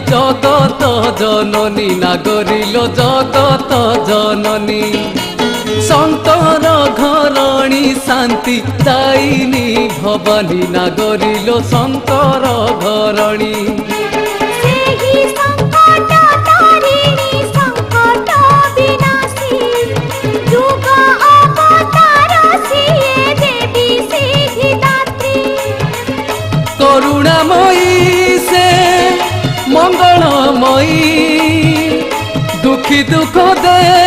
জগত জননী নাগরিল জগত জননী শঙ্কর ঘরণী শান্তি দায়িনী ভবানী নাগরিল শঙ্কর ঘরণী করুণাময়ী সে মঙ্গলময়ী দুঃখী দুঃখ দে